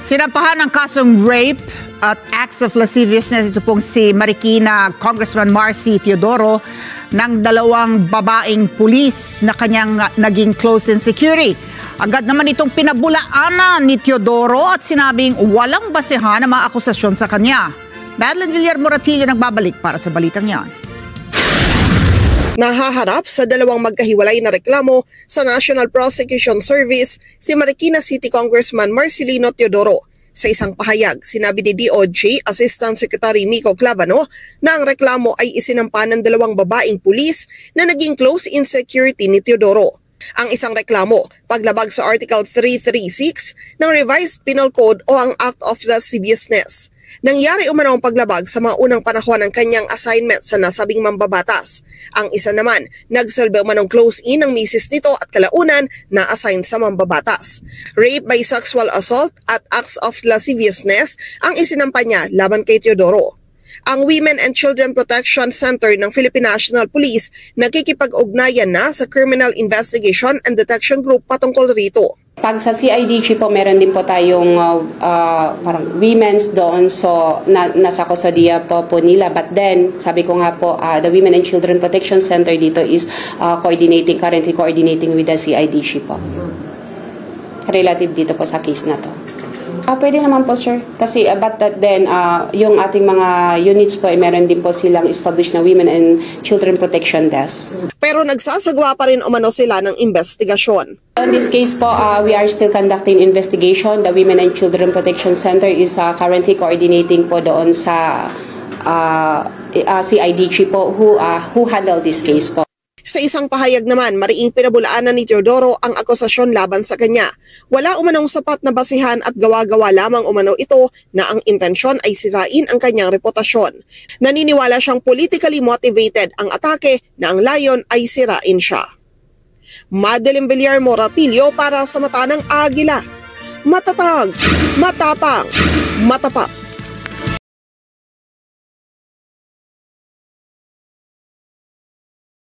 Sinampahan ng kasong rape at acts of lasciviousness ito pong si Marikina Congressman Marcy Teodoro ng dalawang babaeng pulis na kanyang naging close and security. Agad naman itong pinabulaanan ni Teodoro at sinabing walang basehan ang mga akusasyon sa kanya. Madeline Villar-Moratillo nagbabalik para sa balitang yan. Nahaharap sa dalawang magkahiwalay na reklamo sa National Prosecution Service si Marikina City Congressman Marcelino Teodoro. Sa isang pahayag, sinabi ni DOJ Assistant Secretary Mico Clavano na ang reklamo ay isinampa ng dalawang babaeng pulis na naging close in security ni Teodoro. Ang isang reklamo, paglabag sa Article 336 ng Revised Penal Code o ang Act of Lasciviousness. Nangyari umano ang paglabag sa mga unang panahon ng kanyang assignment sa nasabing mambabatas. Ang isa naman, nagsalba umanong close-in ng misis nito at kalaunan na assign sa mambabatas. Rape by sexual assault at acts of lasciviousness ang isinampa niya laban kay Teodoro. Ang Women and Children Protection Center ng Philippine National Police nakikipag-ugnayan na sa Criminal Investigation and Detection Group patungkol rito. Pag sa CIDG po, meron din po tayong parang women's doon, so nasa kustodiya po nila. But then, sabi ko nga po, the Women and Children Protection Center dito is currently coordinating with the CIDG po. Relative dito po sa case na to. Pwede naman po, sir. Kasi but then, yung ating mga units po, meron din po silang established na Women and Children Protection Desk. Pero nagsasagawa pa rin umano sila ng investigasyon. In this case po, we are still conducting investigation. The Women and Children Protection Center is currently coordinating po doon sa CIDG po who handle this case po. Sa isang pahayag naman, mariing pinabulaanan ni Teodoro ang akusasyon laban sa kanya. Wala umanong sapat na basihan at gawa-gawa lamang umano ito na ang intensyon ay sirain ang kanyang reputasyon. Naniniwala siyang politically motivated ang atake na ang layon ay sirain siya. Madeline Villar-Moratillo para sa Mata ng Agila. Matatag, matapang, matapat.